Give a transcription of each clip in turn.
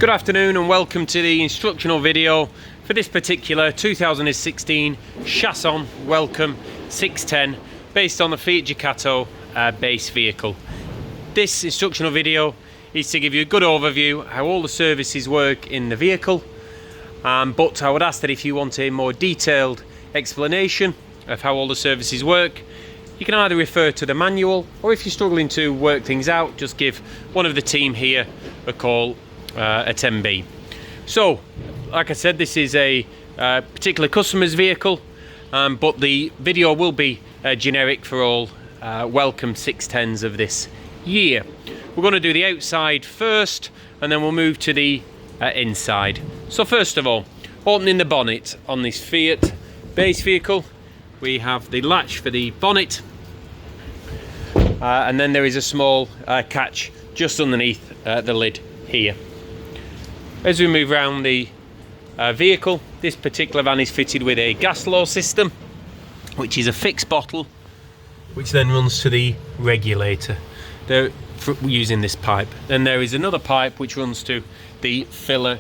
Good afternoon and welcome to the instructional video for this particular 2016 Chausson Welcome 610 based on the Fiat Ducato base vehicle. This instructional video is to give you a good overview how all the services work in the vehicle, but I would ask that if you want a more detailed explanation of how all the services work, you can either refer to the manual, or if you're struggling to work things out, just give one of the team here a call at Emm-Bee. So, like I said, this is a particular customer's vehicle, but the video will be generic for all Welcome 610s of this year. We're going to do the outside first, and then we'll move to the inside. So first of all, opening the bonnet on this Fiat base vehicle, we have the latch for the bonnet, and then there is a small catch just underneath the lid here. As we move around the vehicle, this particular van is fitted with a gas flow system, which is a fixed bottle, which then runs to the regulator using this pipe. Then there is another pipe which runs to the filler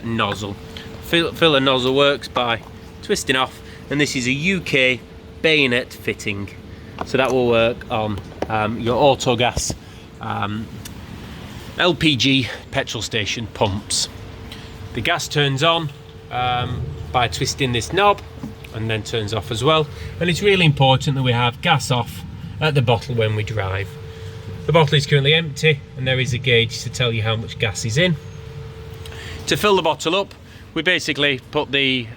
nozzle. Filler nozzle works by twisting off, and this is a UK bayonet fitting, so that will work on your auto gas LPG petrol station pumps. The gas turns on by twisting this knob, and then turns off as well, and it's really important that we have gas off at the bottle when we drive. The bottle is currently empty, and there is a gauge to tell you how much gas is in. To fill the bottle up, we basically put the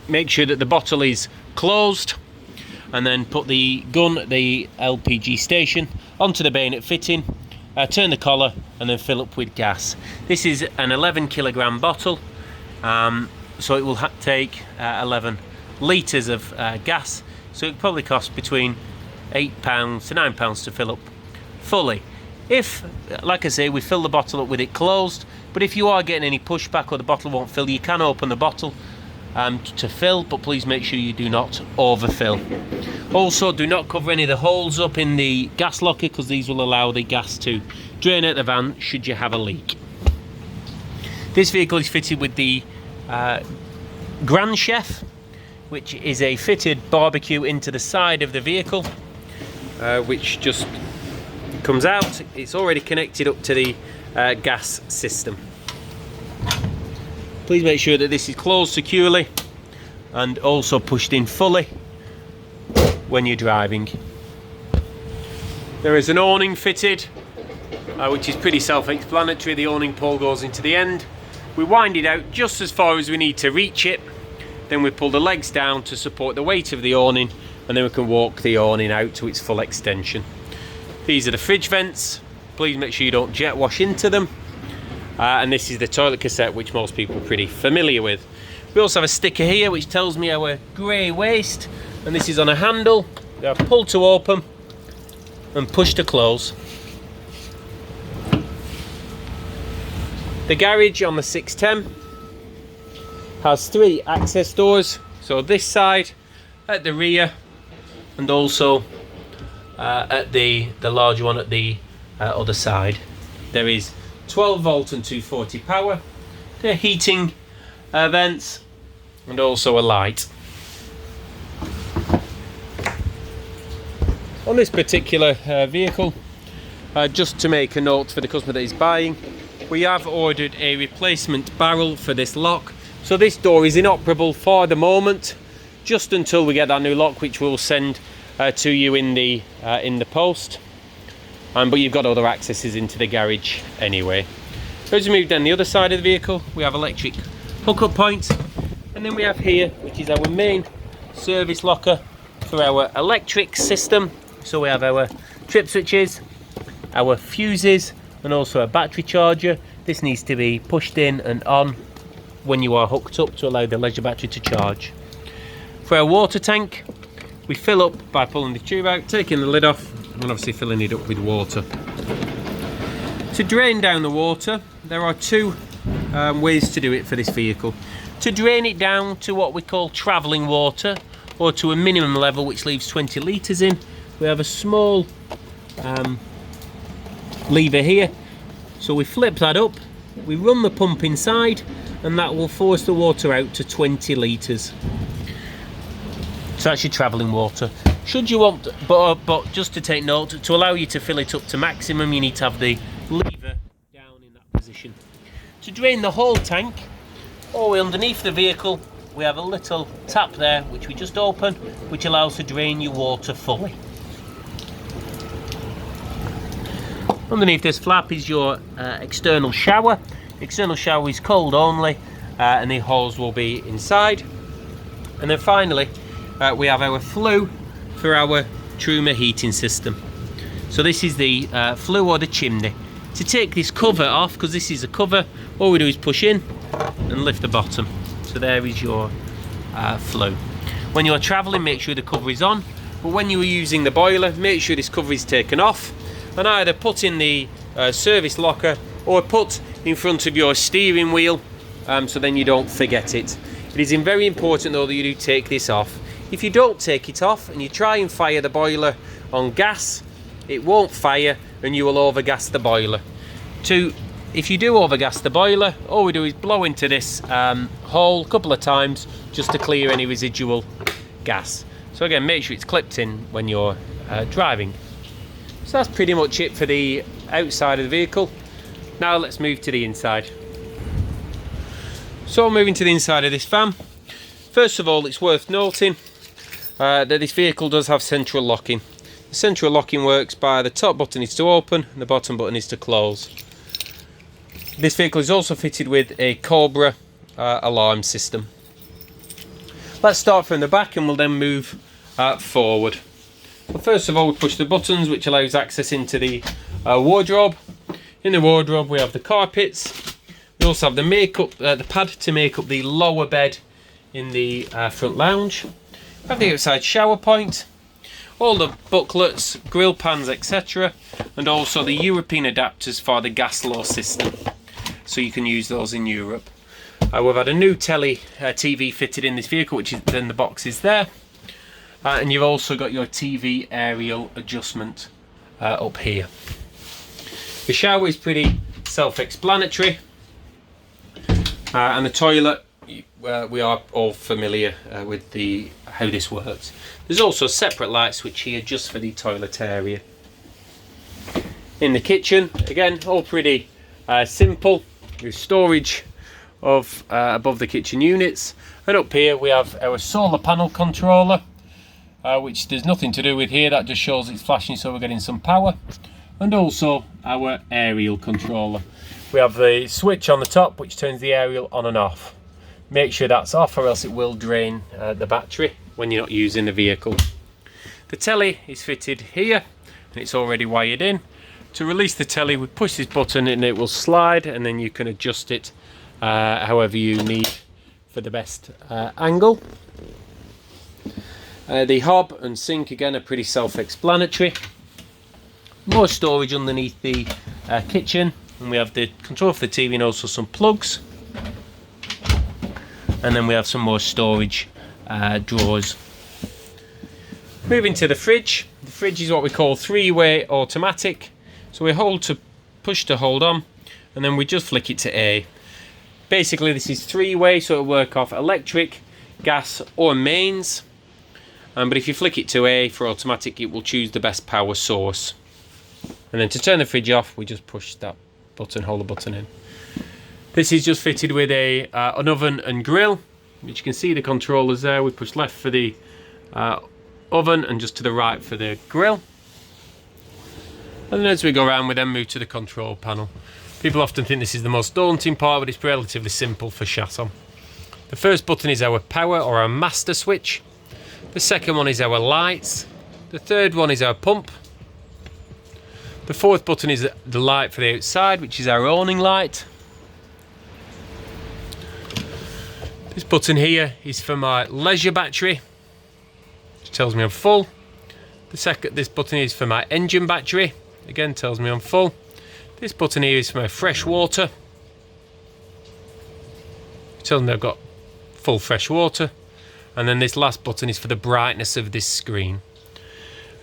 make sure that the bottle is closed, and then put the gun, the LPG station, onto the bayonet fitting, turn the collar, and then fill up with gas. This is an 11 kilogram bottle, so it will take 11 litres of gas, so it probably costs between £8 to £9 to fill up fully. If, like I say, we fill the bottle up with it closed, but if you are getting any pushback or the bottle won't fill, you can open the bottle to fill, but please make sure you do not overfill. Also, do not cover any of the holes up in the gas locker, because these will allow the gas to drain out the van should you have a leak. This vehicle is fitted with the Grand Chef, which is a fitted barbecue into the side of the vehicle, which just comes out. It's already connected up to the gas system. Please make sure that this is closed securely and also pushed in fully when you're driving. There is an awning fitted, which is pretty self-explanatory. The awning pole goes into the end. We wind it out just as far as we need to reach it. Then we pull the legs down to support the weight of the awning, and then we can walk the awning out to its full extension. These are the fridge vents. Please make sure you don't jet wash into them. And this is the toilet cassette, which most people are pretty familiar with. We also have a sticker here which tells me our grey waste, and this is on a handle. They are pull to open and push to close. The garage on the 610 has 3 access doors, so this side, at the rear, and also at the larger one at the other side. There is 12 volt and 240 power, the heating vents, and also a light. On this particular vehicle, just to make a note for the customer that is buying, we have ordered a replacement barrel for this lock. So this door is inoperable for the moment, just until we get that new lock, which we'll send to you in the post. But you've got other accesses into the garage anyway. As we move down the other side of the vehicle, we have electric hookup points, and then we have here, which is our main service locker for our electric system. So we have our trip switches, our fuses, and also a battery charger. This needs to be pushed in and on when you are hooked up to allow the leisure battery to charge. For our water tank, we fill up by pulling the tube out, taking the lid off, and obviously filling it up with water. To drain down the water, there are 2 ways to do it for this vehicle. To drain it down to what we call travelling water, or to a minimum level which leaves 20 litres in, we have a small lever here. So we flip that up, we run the pump inside, and that will force the water out to 20 litres. So that's your travelling water. Should you want, but just to take note, to allow you to fill it up to maximum, you need to have the lever down in that position. To drain the whole tank, all the way underneath the vehicle, we have a little tap there which we just open, which allows to drain your water fully. Underneath this flap is your external shower. External shower is cold only, and the hose will be inside. And then finally, we have our flue for our Truma heating system. So this is the flue or the chimney. To take this cover off, because this is a cover, all we do is push in and lift the bottom. So there is your flue. When you're travelling, make sure the cover is on, but when you are using the boiler, make sure this cover is taken off, and either put in the service locker or put in front of your steering wheel, so then you don't forget it. It is very important though that you do take this off. If you don't take it off and you try and fire the boiler on gas, it won't fire and you will overgas the boiler. If you do overgas the boiler, all we do is blow into this hole a couple of times just to clear any residual gas. So again, make sure it's clipped in when you're driving. So that's pretty much it for the outside of the vehicle. Now let's move to the inside. So moving to the inside of this van, first of all, it's worth noting that this vehicle does have central locking. The central locking works by the top button is to open and the bottom button is to close. This vehicle is also fitted with a Cobra alarm system. Let's start from the back and we'll then move forward. But first of all, we push the buttons, which allows access into the wardrobe. In the wardrobe we have the carpets. We also have the pad to make up the lower bed in the front lounge. We have the outside shower point, all the bucklets, grill pans, etc. and also the European adapters for the gas law system. So you can use those in Europe. We've had a new TV fitted in this vehicle, which is then the box is there. And you've also got your TV aerial adjustment up here. The shower is pretty self-explanatory. And the toilet, we are all familiar with how this works. There's also a separate light switch here just for the toilet area. In the kitchen, again, all pretty simple. With storage of above the kitchen units, and up here we have our solar panel controller, which there's nothing to do with here, that just shows it's flashing so we're getting some power, and also our aerial controller. We have the switch on the top which turns the aerial on and off. Make sure that's off or else it will drain the battery when you're not using the vehicle. The telly is fitted here and it's already wired in. To release the telly, we push this button and it will slide, and then you can adjust it however you need for the best angle. The hob and sink again are pretty self-explanatory. More storage underneath the kitchen, and we have the control for the TV and also some plugs. And then we have some more storage drawers. Moving to the fridge. The fridge is what we call three-way automatic. So we push to hold on, and then we just flick it to A. Basically this is three-way, so it'll work off electric, gas or mains. But if you flick it to A for automatic, it will choose the best power source. And then to turn the fridge off, we just push that button, hold the button in. This is just fitted with an oven and grill, which you can see the controllers there. We push left for the oven and just to the right for the grill. And then as we go around, we then move to the control panel. People often think this is the most daunting part, but it's relatively simple for Chausson. The first button is our power or our master switch. The second one is our lights. The third one is our pump. The fourth button is the light for the outside, which is our awning light. This button here is for my leisure battery, which tells me I'm full. This button is for my engine battery. Again, tells me I'm full. This button here is for my fresh water. It tells me I've got full fresh water. And then this last button is for the brightness of this screen.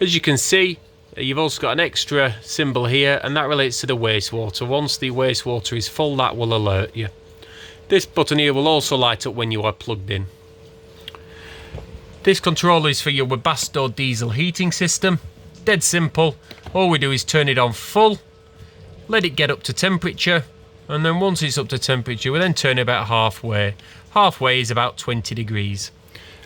As you can see, you've also got an extra symbol here, and that relates to the wastewater. Once the wastewater is full, that will alert you. This button here will also light up when you are plugged in. This controller is for your Webasto diesel heating system. Dead simple. All we do is turn it on full, let it get up to temperature, and then once it's up to temperature, we then turn it about halfway. Halfway is about 20 degrees.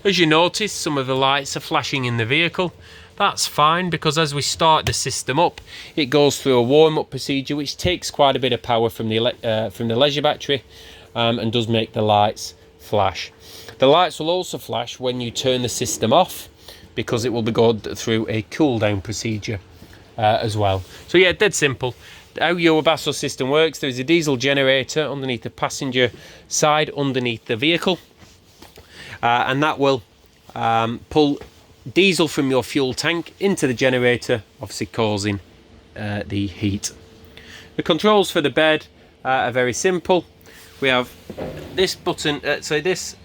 As you notice, some of the lights are flashing in the vehicle. That's fine, because as we start the system up, it goes through a warm-up procedure which takes quite a bit of power from the leisure battery, and does make the lights flash. The lights will also flash when you turn the system off, because it will be going through a cool down procedure as well. So yeah, dead simple. How your Webasto system works: there is a diesel generator underneath the passenger side underneath the vehicle, and that will pull diesel from your fuel tank into the generator, obviously causing the heat. The controls for the bed are very simple. We have this button, this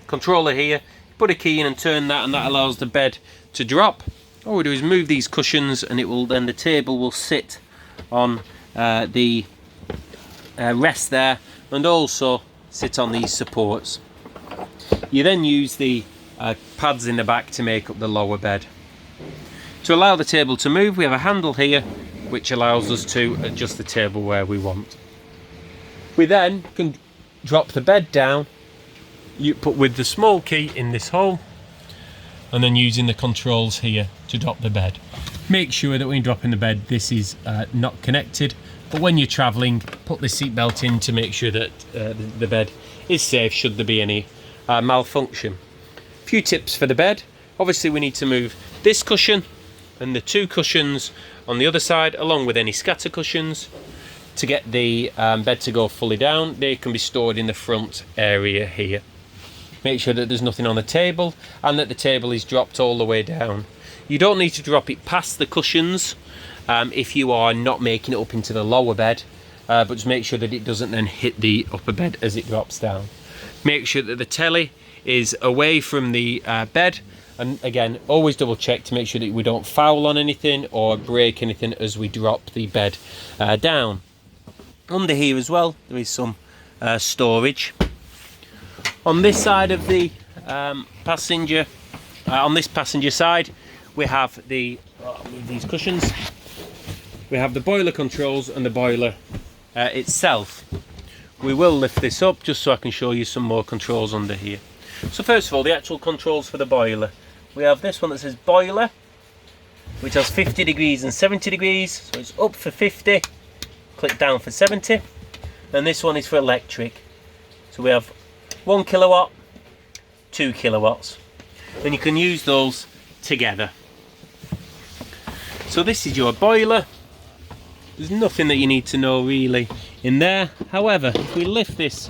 controller here. Put a key in and turn that, and that allows the bed to drop. All we do is move these cushions, and the table will sit on the rest there, and also sit on these supports. You then use the pads in the back to make up the lower bed. To allow the table to move, we have a handle here which allows us to adjust the table where we want. We then can drop the bed down. You put with the small key in this hole, and then using the controls here to drop the bed. Make sure that when you drop in the bed, this is not connected, but when you're travelling, put the seatbelt in to make sure that the bed is safe should there be any malfunction. A few tips for the bed: obviously we need to move this cushion and the two cushions on the other side, along with any scatter cushions, to get the bed to go fully down. They can be stored in the front area here. Make sure that there's nothing on the table, and that the table is dropped all the way down. You don't need to drop it past the cushions if you are not making it up into the lower bed, but just make sure that it doesn't then hit the upper bed as it drops down. Make sure that the telly is away from the bed, and again, always double check to make sure that we don't foul on anything or break anything as we drop the bed down. Under here as well, there is some storage. On this side of the passenger, on this passenger side, we have these cushions. We have the boiler controls and the boiler itself. We will lift this up just so I can show you some more controls under here. So first of all, the actual controls for the boiler. We have this one that says boiler, which has 50 degrees and 70 degrees. So it's up for 50, click down for 70. And this one is for electric. So we have 1 kilowatt, 2 kilowatts. And you can use those together. So this is your boiler. There's nothing that you need to know really in there. However, if we lift this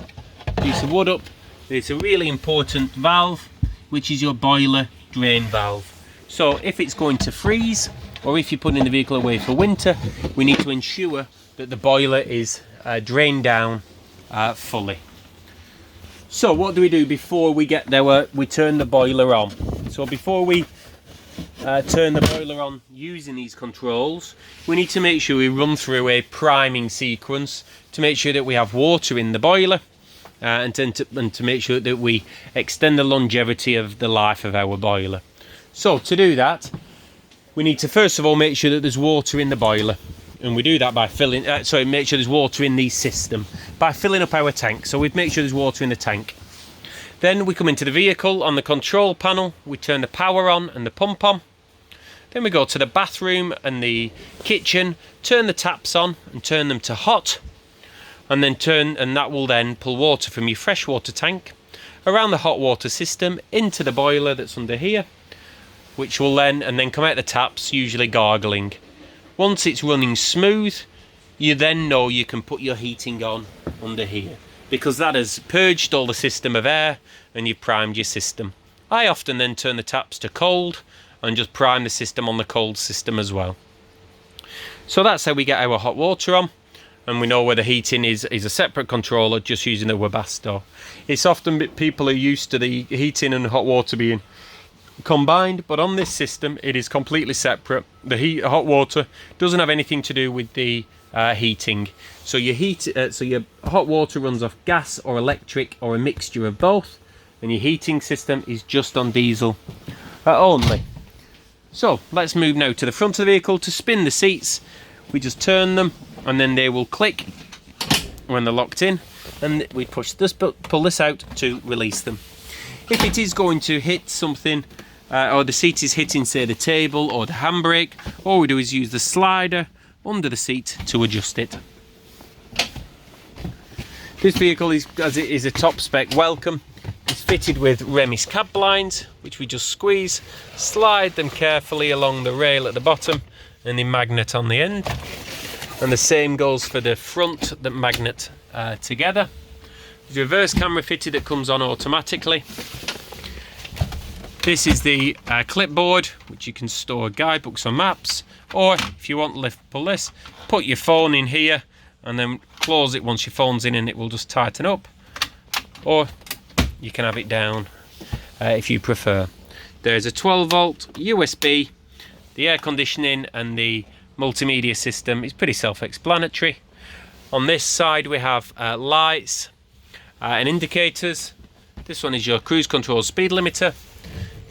piece of wood up, there's a really important valve, which is your boiler drain valve. So if it's going to freeze, or if you're putting the vehicle away for winter, we need to ensure that the boiler is drained down fully. So what do we do before we get there? We turn the boiler on. So before we turn the boiler on using these controls, we need to make sure we run through a priming sequence to make sure that we have water in the boiler, and to make sure that we extend the longevity of the life of our boiler. So to do that, we need to first of all make sure that there's water in the boiler, and we do that by filling make sure there's water in the system by filling up our tank. So we'd make sure there's water in the tank. Then we come into the vehicle. On the control panel, we turn the power on and the pump on. Then we go to the bathroom and the kitchen, turn the taps on and turn them to hot, and that will then pull water from your freshwater tank around the hot water system into the boiler that's under here, which will then come out the taps, usually gargling. Once it's running smooth, you then know you can put your heating on under here, because that has purged all the system of air and you've primed your system. I often then turn the taps to cold and just prime the system on the cold system as well. So that's how we get our hot water on, and we know where the heating is a separate controller, just using the Webasto. It's often people are used to the heating and hot water being combined, but on this system it is completely separate. The hot water doesn't have anything to do with the heating. So your your hot water runs off gas or electric or a mixture of both, and your heating system is just on diesel only. So let's move now to the front of the vehicle. To spin the seats, we just turn them and then they will click when they're locked in, and we push this, pull this out to release them. If it is going to hit something, or the seat is hitting, say, the table or the handbrake, all we do is use the slider under the seat to adjust it. This vehicle is, as it is a top spec welcome, it's fitted with Remis cab blinds, which we just squeeze, slide them carefully along the rail at the bottom and the magnet on the end. And the same goes for the front, that magnet together. There's a reverse camera fitted that comes on automatically. This is the clipboard, which you can store guidebooks or maps, or if you want to lift, pull this, put your phone in here and then close it once your phone's in and it will just tighten up, or you can have it down if you prefer. There's a 12-volt USB, the air conditioning and the multimedia system is pretty self-explanatory. On this side we have lights and indicators. This one is your cruise control speed limiter.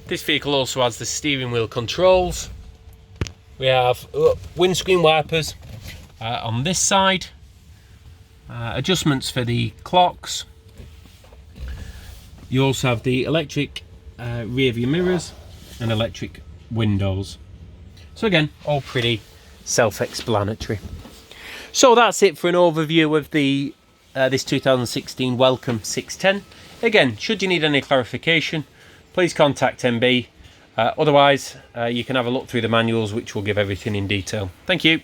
This vehicle also has the steering wheel controls. We have windscreen wipers on this side, adjustments for the clocks. You also have the electric rear view mirrors and electric windows. So again, all pretty self-explanatory. So that's it for an overview of the this 2016 Welcome 610. Again, should you need any clarification, please contact Emm-Bee. Otherwise, you can have a look through the manuals, which will give everything in detail. Thank you.